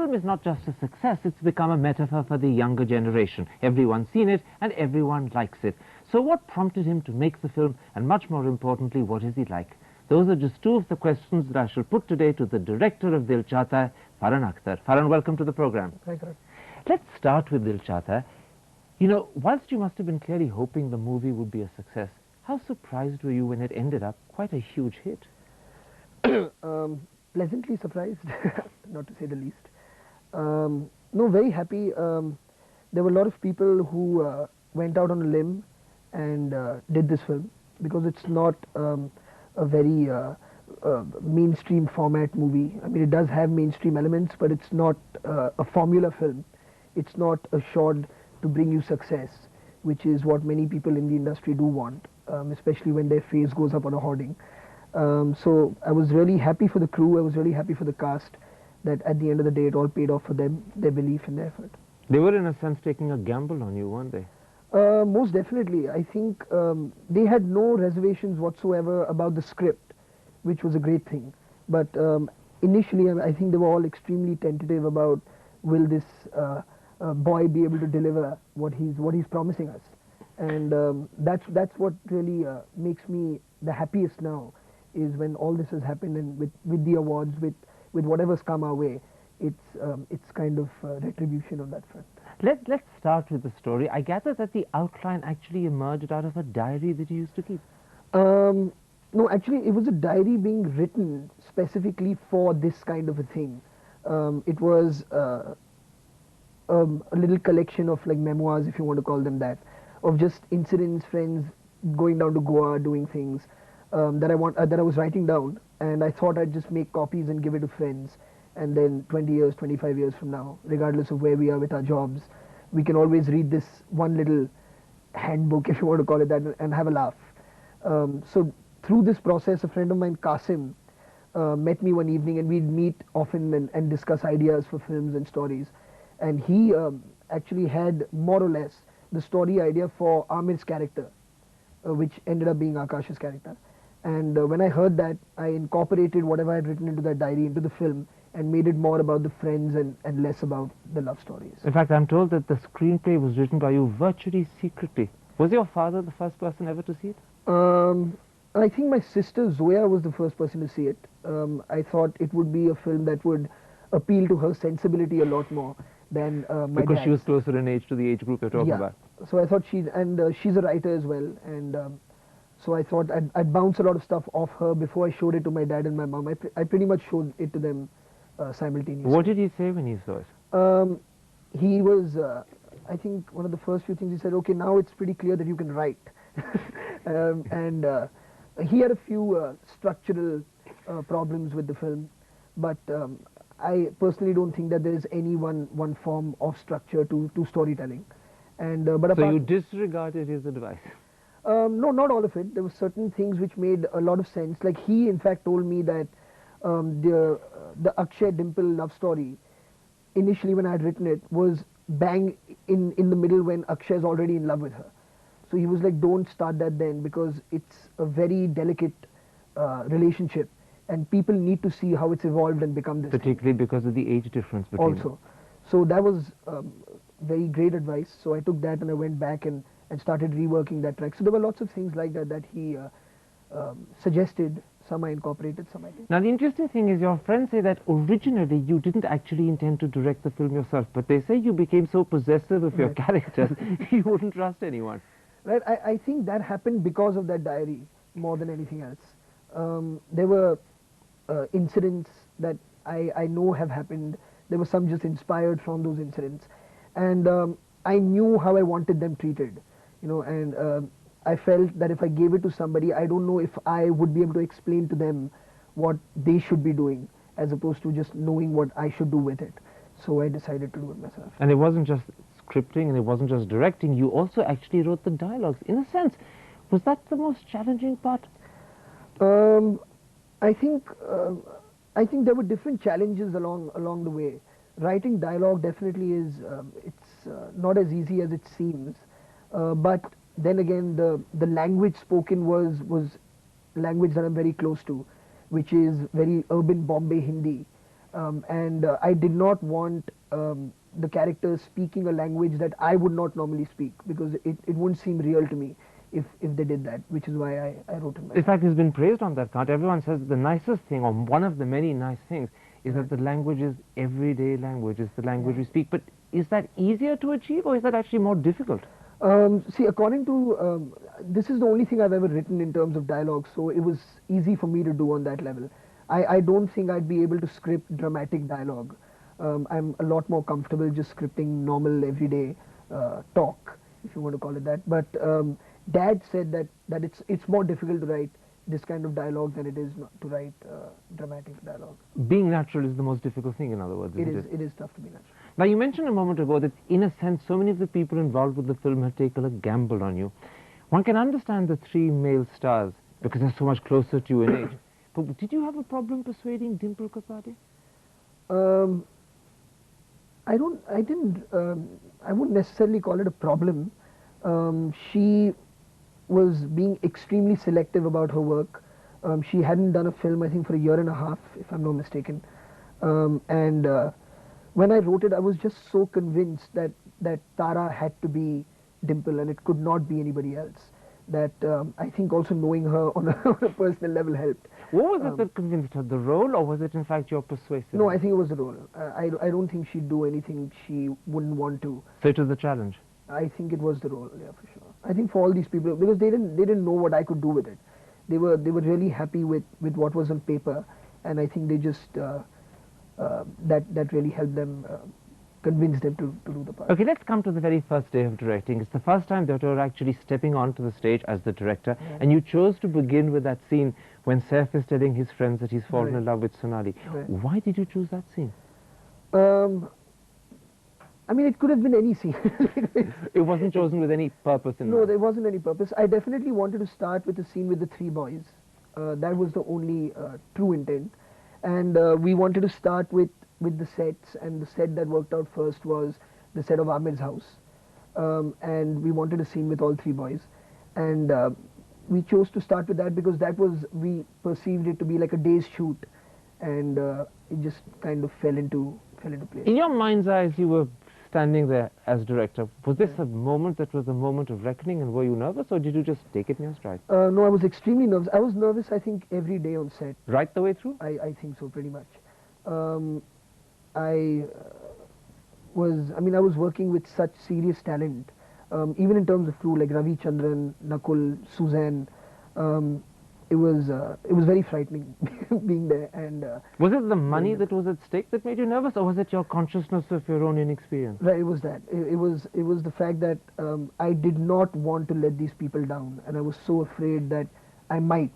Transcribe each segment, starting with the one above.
film is not just a success, it's become a metaphor for the younger generation. Everyone's seen it and everyone likes it. So what prompted him to make the film, and much more importantly, what is he like? Those are just two of the questions that I shall put today to the director of Dil Chahta Hai, Farhan Akhatar. Farhan, welcome to the program. Thank you. Let's start with Dil Chahta Hai. You know, whilst you must have been clearly hoping the movie would be a success, how surprised were you when it ended up quite a huge hit? Pleasantly surprised, not to say the least. No, very happy. There were a lot of people who went out on a limb and did this film, because it's not a very mainstream format movie. I mean, it does have mainstream elements, but it's not a formula film. It's not assured to bring you success, which is what many people in the industry do want, especially when their face goes up on a hoarding. So I was really happy for the crew, I was really happy for the cast, that at the end of the day it all paid off for them, their belief and their effort. They were in a sense taking a gamble on you, weren't they? Most definitely. I think they had no reservations whatsoever about the script, which was a great thing. But initially I think they were all extremely tentative about, will this boy be able to deliver what he's promising us? And that's what really makes me the happiest now, is when all this has happened, and with the awards, with whatever's come our way, it's kind of retribution on that front. Let's start with the story. I gather that the outline actually emerged out of a diary that you used to keep. No, actually it was a diary being written specifically for this kind of a thing. It was a little collection of like memoirs, if you want to call them that, of just incidents, friends going down to Goa, doing things that I was writing down, and I thought I'd just make copies and give it to friends, and then 20 years, 25 years from now, regardless of where we are with our jobs, we can always read this one little handbook, if you want to call it that, and have a laugh. So through this process, a friend of mine, Qasim, met me one evening, and we'd meet often and discuss ideas for films and stories, and he actually had more or less the story idea for Amir's character, which ended up being Akash's character. And when I heard that, I incorporated whatever I had written into that diary into the film and made it more about the friends and less about the love stories. In fact, I'm told that the screenplay was written by you virtually secretly. Was your father the first person ever to see it? I think my sister Zoya was the first person to see it. I thought it would be a film that would appeal to her sensibility a lot more than my Because dad's. she was closer in age to the age group you're talking about. So I thought she's a writer as well, and so I thought I'd bounce a lot of stuff off her before I showed it to my dad and my mom. I pretty much showed it to them simultaneously. What did he say when he saw it? He was, I think one of the first few things he said, okay, now it's pretty clear that you can write. And he had a few structural problems with the film, but I personally don't think that there is any one form of structure to storytelling. And but so you disregarded his advice? No, not all of it. There were certain things which made a lot of sense. Like he, in fact, told me that the Akshay Dimple love story, initially when I had written it, was bang in the middle when Akshay is already in love with her. So he was like, don't start that then, because it's a very delicate relationship, and people need to see how it's evolved and become this. Particularly because of the age difference between them. So that was very great advice. So I took that and I went back and started reworking that track. So there were lots of things like that he suggested. Some I incorporated, some I didn't. Now the interesting thing is, your friends say that originally you didn't actually intend to direct the film yourself, but they say you became so possessive of your characters you wouldn't trust anyone. Right, I think that happened because of that diary more than anything else. There were incidents that I know have happened. There were some just inspired from those incidents, and I knew how I wanted them treated, you know, and I felt that if I gave it to somebody, I don't know if I would be able to explain to them what they should be doing, as opposed to just knowing what I should do with it. So I decided to do it myself. And it wasn't just scripting, and it wasn't just directing, you also actually wrote the dialogues. In a sense, was that the most challenging part? I think there were different challenges along the way. Writing dialogue definitely is, it's not as easy as it seems, but then again the language spoken was language that I'm very close to, which is very urban Bombay Hindi. and I did not want the characters speaking a language that I would not normally speak, because it wouldn't seem real to me if they did that, which is why I wrote him. In fact, he's been praised on that count. Everyone says the nicest thing, or one of the many nice things, is that the language is everyday language, is the language we speak. But is that easier to achieve, or is that actually more difficult? See, according to, this is the only thing I've ever written in terms of dialogue, so it was easy for me to do on that level. I don't think I'd be able to script dramatic dialogue. I'm a lot more comfortable just scripting normal everyday talk, if you want to call it that. But Dad said that it's more difficult to write this kind of dialogue than it is to write dramatic dialogue. Being natural is the most difficult thing, in other words, isn't it? It is tough to be natural. Now, you mentioned a moment ago that, in a sense, so many of the people involved with the film had taken a gamble on you. One can understand the three male stars, because they're so much closer to you in age. But did you have a problem persuading Dimple Kapadia? I wouldn't necessarily call it a problem. She was being extremely selective about her work. She hadn't done a film, I think, for a year and a half, if I'm not mistaken. When I wrote it, I was just so convinced that Tara had to be Dimple and it could not be anybody else. That I think also knowing her on a personal level helped. What was it that convinced her? The role, or was it in fact your persuasiveness? No, I think it was the role. I don't think she'd do anything she wouldn't want to. So it was the challenge? I think it was the role, yeah, for sure. I think for all these people, because they didn't know what I could do with it. They were really happy with what was on paper, and I think they just that really helped them, convince them to do the part. Okay, let's come to the very first day of directing. It's the first time that you're actually stepping onto the stage as the director, and you chose to begin with that scene when Saif is telling his friends that he's fallen in love with Sonali. Right. Why did you choose that scene? I mean, it could have been any scene. It wasn't chosen with any purpose in mind? No, there wasn't any purpose. I definitely wanted to start with the scene with the three boys. That was the only true intent. And we wanted to start with the sets, and the set that worked out first was the set of Amir's house. And we wanted a scene with all three boys. And we chose to start with that because we perceived it to be like a day's shoot. And it just kind of fell into place. In your mind's eyes, you were standing there as director. Was this a moment that was a moment of reckoning, and were you nervous, or did you just take it in your stride? No, I was extremely nervous. I was nervous, I think, every day on set. Right the way through? I think so, pretty much. I was working with such serious talent, even in terms of crew, like Ravi Chandran, Nakul, Suzanne. It was very frightening being there. And was it the money that was at stake that made you nervous, or was it your consciousness of your own inexperience? Right, it was that. It was the fact that I did not want to let these people down, and I was so afraid that I might,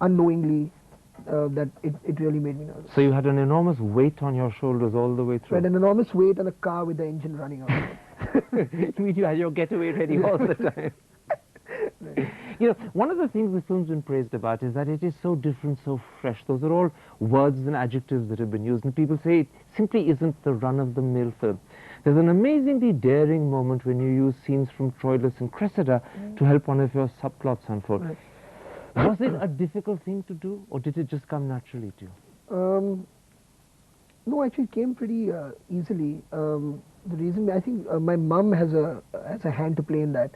unknowingly, that it really made me nervous. So you had an enormous weight on your shoulders all the way through? Right, an enormous weight on a car with the engine running out. You mean you had your getaway ready all the time? Right. You know, one of the things the film's been praised about is that it is so different, so fresh. Those are all words and adjectives that have been used, and people say it simply isn't the run-of-the-mill film. There's an amazingly daring moment when you use scenes from Troilus and Cressida to help one of your subplots unfold. Right. Was it a difficult thing to do, or did it just come naturally to you? No, actually, it came pretty easily. The reason, I think, my mum has a hand to play in that.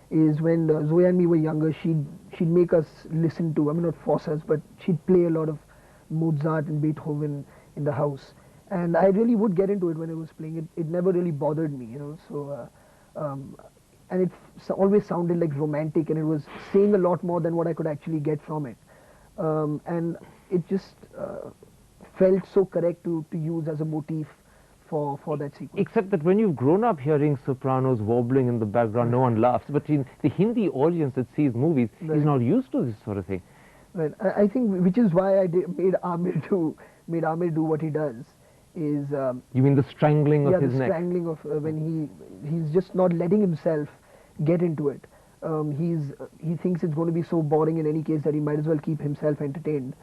Is when Zoya and me were younger, she'd make us listen to, I mean, not force us, but she'd play a lot of Mozart and Beethoven in the house. And I really would get into it when I was playing it. It never really bothered me, you know. So, and it always sounded like romantic, and it was saying a lot more than what I could actually get from it. And it just felt so correct to use as a motif for that sequence. Except that when you've grown up hearing sopranos wobbling in the background, no one laughs. But in the Hindi audience that sees movies is not used to this sort of thing. Right. I think which is why I made Amir do what he does. Is you mean the strangling of his neck? Yeah, the strangling of when he's just not letting himself get into it. He thinks it's going to be so boring in any case that he might as well keep himself entertained.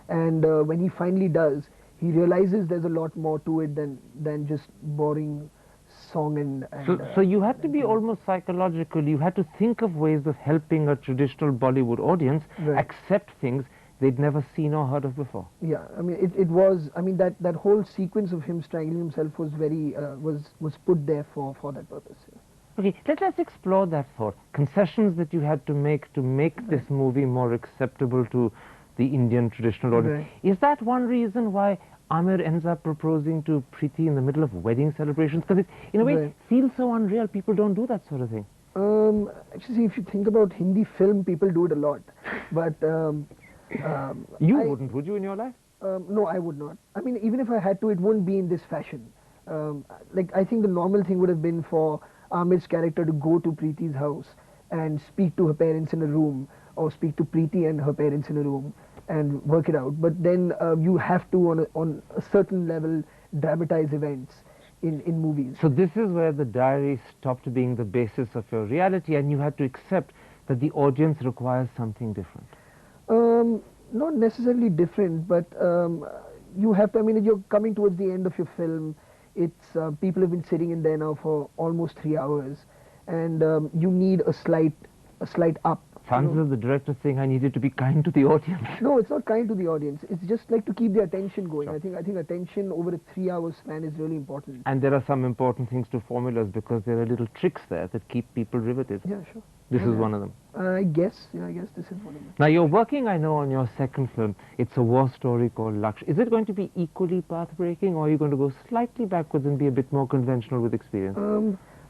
And when he finally does, he realizes there's a lot more to it than just boring song and so you had to be almost psychological. You had to think of ways of helping a traditional Bollywood audience accept things they'd never seen or heard of before. Yeah, I mean, it was. I mean, that whole sequence of him strangling himself was very was put there for that purpose. Yeah. Okay, let's explore that thought. Concessions that you had to make this movie more acceptable to the Indian traditional audience. Right. Is that one reason why Amir ends up proposing to Preeti in the middle of wedding celebrations? Because it, in a way, Right. feels so unreal. People don't do that sort of thing. Actually, if you think about Hindi film, people do it a lot, but You I- wouldn't, would you, in your life? no, I would not. I mean, even if I had to, it wouldn't be in this fashion. Like, I think the normal thing would have been for Amir's character to go to Preeti's house and speak to her parents in a room, or speak to Preeti and her parents in a room, and work it out. But then you have to, on a certain level, dramatize events in movies. So this is where the diary stopped being the basis of your reality, and you had to accept that the audience requires something different. Not necessarily different, but you have to. I mean, you're coming towards the end of your film. It's people have been sitting in there now for almost 3 hours, and you need a slight up. Sounds know. as the director saying I needed to be kind to the audience. No, it's not kind to the audience. It's just like to keep the attention going. Sure. I think attention over a 3-hour span is really important. And there are some important things to formulas because there are little tricks there that keep people riveted. Yeah, sure. This is Yeah. one of them. I guess this is one of them. Now you're working, I know, on your second film. It's a war story called Laksh. Is it going to be equally path-breaking, or are you going to go slightly backwards and be a bit more conventional with experience?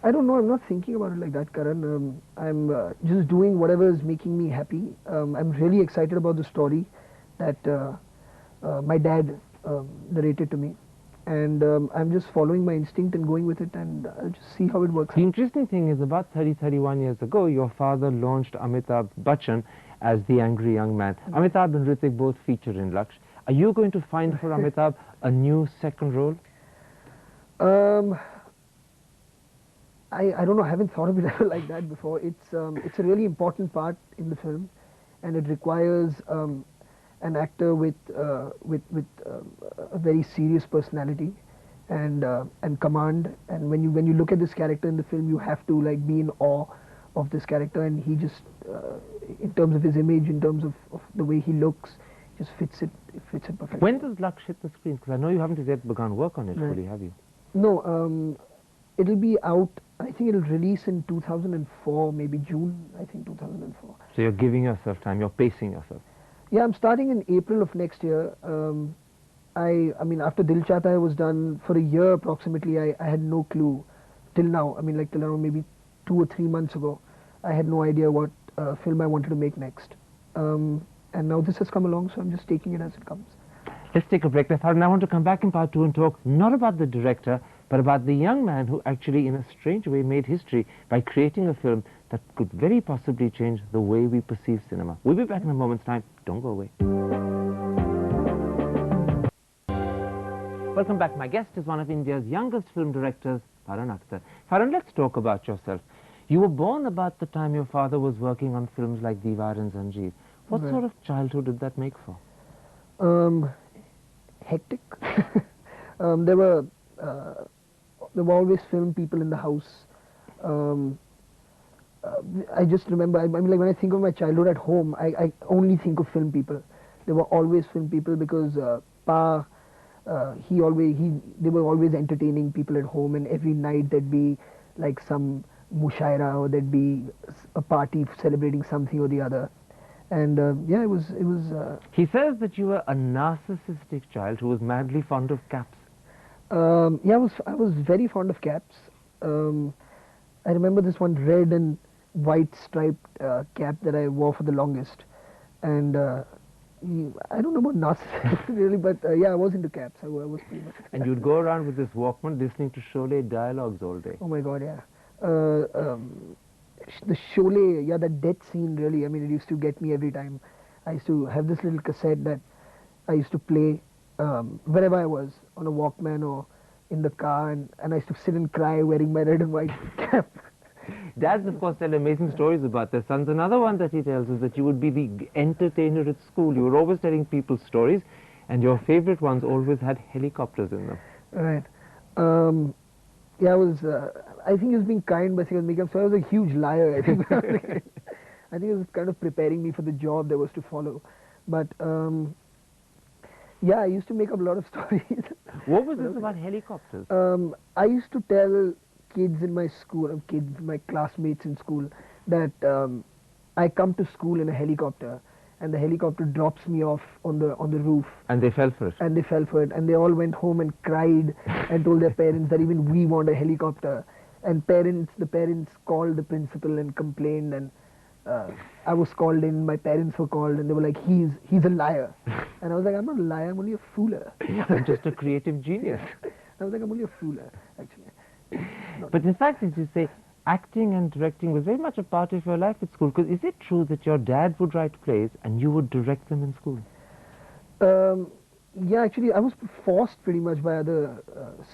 I don't know. I'm not thinking about it like that, Karan. I'm just doing whatever is making me happy. I'm really excited about the story that my dad narrated to me, and I'm just following my instinct and going with it, and I'll just see how it works The out. interesting thing is about 31 years ago, your father launched Amitabh Bachchan as the angry young man. Amitabh and Hrithik both feature in Laksh. Are you going to find for Amitabh a new second role? I don't know. I haven't thought of it ever like that before. It's a really important part in the film, and it requires an actor with a very serious personality and command. And when you look at this character in the film, you have to like be in awe of this character. And he just, in terms of his image, in terms of the way he looks, just fits it perfectly. When does Laksh hit the screen? Because I know you haven't yet begun work on it Right. fully, have you? No, it'll be out. I think it'll release in 2004, maybe June. I think 2004. So you're giving yourself time, you're pacing yourself. Yeah, I'm starting in April of next year. I mean, after Dil Chahta Hai was done for a year approximately, I had no clue till now. I mean, like till around maybe 2 or 3 months ago, I had no idea what film I wanted to make next. And now this has come along, so I'm just taking it as it comes. Let's take a break. And I want to come back in part 2 and talk not about the director, but about the young man who actually, in a strange way, made history by creating a film that could very possibly change the way we perceive cinema. We'll be back in a moment's time. Don't go away. Welcome back. My guest is one of India's youngest film directors, Farhan Akhatar. Farhan, let's talk about yourself. You were born about the time your father was working on films like Diwar and Zanjeer. What Right. sort of childhood did that make for? Hectic. There were always film people in the house. I just remember, I mean, like when I think of my childhood at home, I only think of film people. There were always film people because they were always entertaining people at home, and every night there'd be like some mushaira, or there'd be a party celebrating something or the other. And yeah, it was. He says that you were a narcissistic child who was madly fond of caps. Yeah, I was very fond of caps. I remember this one red and white striped cap that I wore for the longest, and I don't know about narcissism really, but yeah, I was into caps. I was pretty much. And you'd go around with this Walkman listening to Sholay dialogues all day. Oh my God, yeah. The Sholay, yeah, that death scene really. I mean, it used to get me every time. I used to have this little cassette that I used to play wherever I was, on a Walkman or in the car, and I used to sit and cry wearing my red and white cap. Dads, of course, tell amazing stories about their sons. Another one that he tells is that you would be the entertainer at school. You were always telling people stories, and your favorite ones always had helicopters in them. Right. Yeah, I think he was being kind by saying I was making up, so I was a huge liar, I think. I think it was kind of preparing me for the job that was to follow. But yeah, I used to make up a lot of stories. What was this about helicopters? I used to tell kids in my school, my classmates in school, that I come to school in a helicopter, and the helicopter drops me off on the roof. And they fell for it. And they fell for it, and they all went home and cried and told their parents that even we want a helicopter. And the parents called the principal and complained, and I was called in, my parents were called, and they were like, he's a liar. And I was like, I'm not a liar, I'm only a fooler. I'm just a creative genius. I was like, I'm only a fooler, actually. But in fact, as you say, acting and directing was very much a part of your life at school. Because is it true that your dad would write plays and you would direct them in school? Yeah, actually, I was forced pretty much by other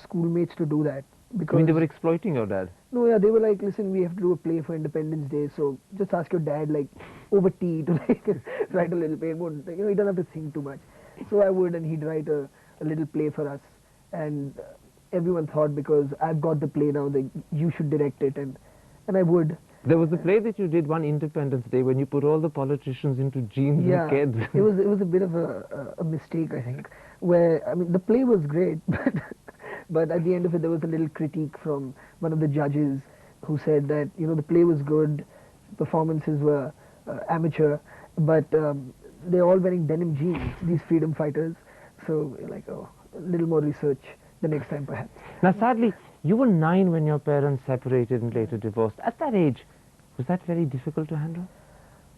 schoolmates to do that. Because I mean, they were exploiting your dad. no, yeah, they were like, listen, we have to do a play for Independence Day, so just ask your dad, like, over tea to like write a little play. Won't, like, he doesn't have to think too much. So I would, and he'd write a little play for us, and everyone thought, because I've got the play now, that you should direct it, and I would. There was a play that you did one Independence Day when you put all the politicians into jeans Yeah, and kids. it was a bit of a mistake, I think. Where I mean, the play was great, but at the end of it, there was a little critique from one of the judges who said that the play was good, performances were amateur, but they're all wearing denim jeans, these freedom fighters. So like, oh, a little more research the next time, perhaps. Now, sadly, you were 9 when your parents separated and later divorced. At that age, was that very difficult to handle?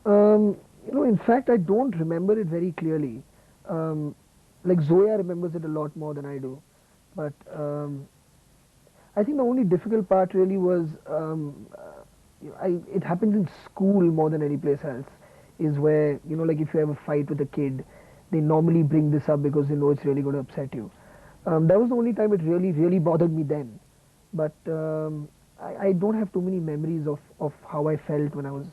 In fact, I don't remember it very clearly. Like Zoya remembers it a lot more than I do. But I think the only difficult part really was, it happens in school more than any place else, is where, like if you have a fight with a kid, they normally bring this up because they know it's really going to upset you. That was the only time it really, really bothered me then. But I don't have too many memories of how I felt when I was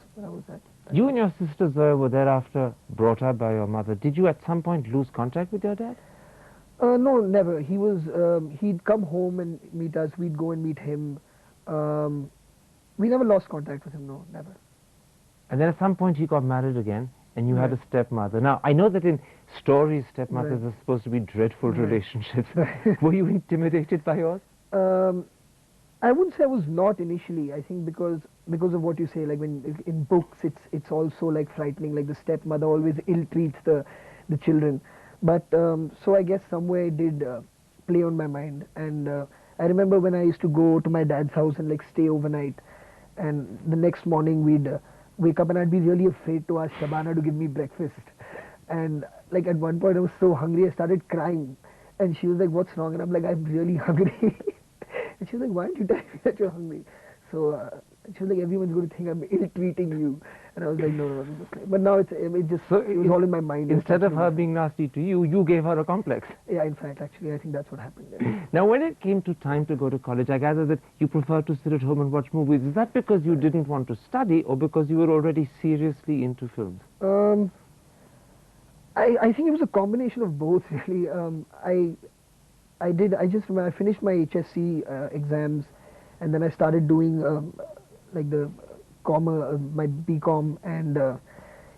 that. You and your sister Zoya were thereafter brought up by your mother. Did you at some point lose contact with your dad? No, never. He'd come home and meet us. We'd go and meet him. We never lost contact with him, no, never. And then at some point he got married again, and you had Right. a stepmother. Now, I know that in stories, stepmothers Right. are supposed to be dreadful Right. relationships. Were you intimidated by yours? I wouldn't say I was not initially. I think because of what you say, like when in books, it's also like frightening. Like the stepmother always ill treats the children. But so I guess somewhere it did play on my mind. And I remember when I used to go to my dad's house and like stay overnight, and the next morning we'd wake up and I'd be really afraid to ask Shabana to give me breakfast. And like at one point I was so hungry I started crying, and she was like, "What's wrong?" And I'm like, "I'm really hungry." And she was like, "Why aren't you telling me that you're hungry?" So she was like, "Everyone's going to think I'm ill-treating you." And I was like, "No. Just like, but now it was all in my mind. Instead of her being nasty to you, you gave her a complex. Yeah, in fact, actually, I think that's what happened. Yeah. Now, when it came to time to go to college, I gather that you preferred to sit at home and watch movies. Is that because you didn't want to study, or because you were already seriously into films? I think it was a combination of both, really. I just remember I finished my HSC exams, and then I started doing like the my BCom, and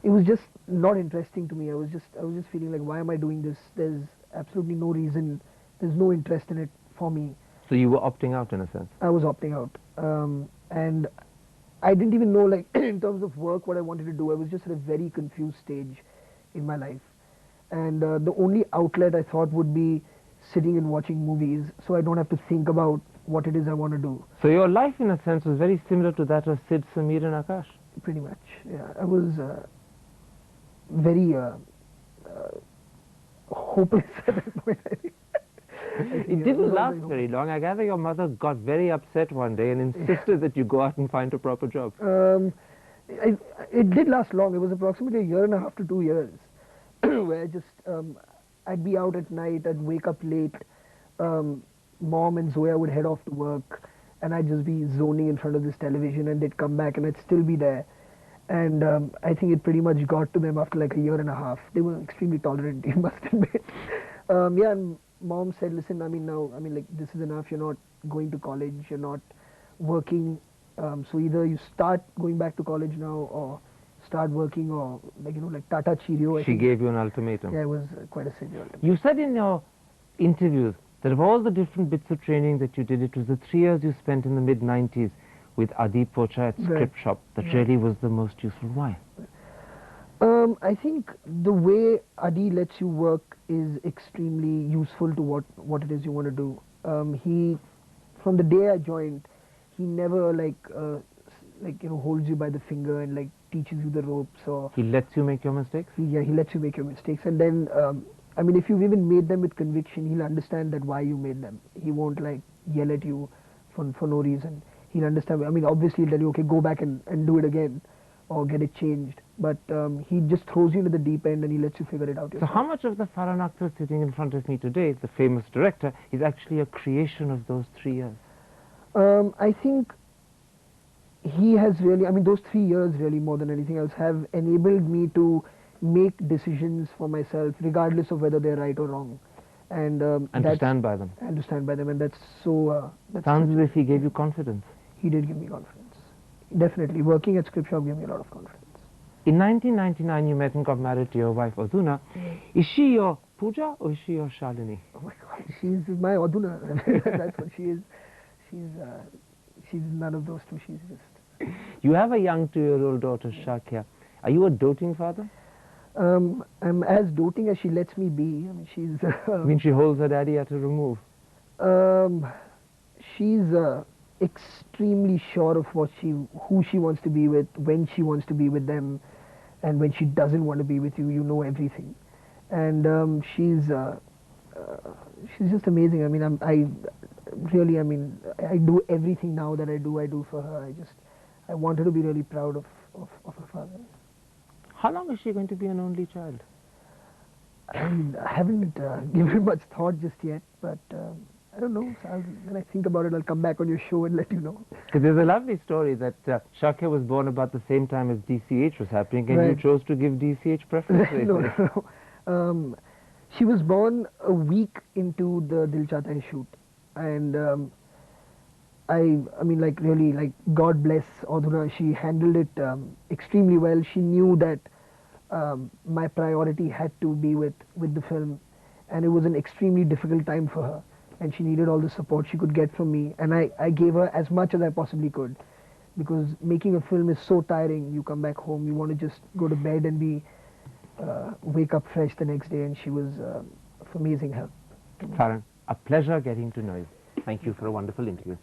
it was just not interesting to me. I was just feeling like, why am I doing this? There's absolutely no reason. There's no interest in it for me. So you were opting out in a sense. I was opting out, and I didn't even know, like in terms of work, what I wanted to do. I was just at a very confused stage in my life, and the only outlet I thought would be sitting and watching movies, so I don't have to think about what it is I want to do. So your life, in a sense, was very similar to that of Sid, Sameer, and Akash. Pretty much, yeah. I was very hopeless at that point, I think. It didn't last very long. I gather your mother got very upset one day and insisted that you go out and find a proper job. It did last long. It was approximately 1.5 to 2 years, where I just I'd be out at night. I'd wake up late. Mom and Zoya would head off to work, and I'd just be zoning in front of this television, and they'd come back, and I'd still be there. And I think it pretty much got to them after like 1.5 years. They were extremely tolerant, you must admit. Yeah, and Mom said, "Listen, like this is enough. You're not going to college. You're not working. So either you start going back to college now, or start working, or like, like Tata Cheerio. I She think. gave you an ultimatum. Yeah, it was quite a severe ultimatum. You said in your interviews that of all the different bits of training that you did, it was the 3 years you spent in the mid-90s with Adi Pocha at Script Shop that really was the most useful. Why? I think the way Adi lets you work is extremely useful to what it is you want to do. He, from the day I joined, he never holds you by the finger and like teaches you the ropes, or He lets you make your mistakes? he lets you make your mistakes, and then I mean, if you've even made them with conviction, he'll understand that why you made them. He won't like yell at you for no reason. He'll understand. I mean, obviously he'll tell you, okay, go back and do it again, or get it changed. But he just throws you into the deep end and he lets you figure it out yourself. So how much of the Farhan Akhtar sitting in front of me today, the famous director, is actually a creation of those 3 years? I think he has really, I mean, those 3 years really more than anything else have enabled me to make decisions for myself, regardless of whether they're right or wrong. And to stand by them. And to stand by them, and that's so. Sounds as if he gave you confidence. He did give me confidence. Definitely, working at Script Shop gave me a lot of confidence. In 1999, you met and got married to your wife, Aduna. Is she your Pooja or is she your Shalini? Oh my God, she's my Aduna. That's what she is. She's none of those two. She's just. You have a young 2-year-old daughter, Shakya. Are you a doting father? I'm as doting as she lets me be. I mean, she's. I mean, she holds her daddy at a remove. She's extremely sure of who she wants to be with, when she wants to be with them, and when she doesn't want to be with you. You know everything, and she's just amazing. I mean, I do everything now that I do for her. I want her to be really proud of her father. How long is she going to be an only child? I haven't given much thought just yet, but I don't know. So when I think about it, I'll come back on your show and let you know. Because there's a lovely story that Shakya was born about the same time as DCH was happening, and you chose to give DCH preference. No. She was born a week into the Dil Chahta Hai shoot, and I mean, like, really, like, God bless Aduna. She handled it extremely well. She knew that my priority had to be with the film, and it was an extremely difficult time for her, and she needed all the support she could get from me, and I gave her as much as I possibly could, because making a film is so tiring. You come back home, you want to just go to bed and wake up fresh the next day, and she was of amazing help. Farhan, a pleasure getting to know you. Thank you for a wonderful interview.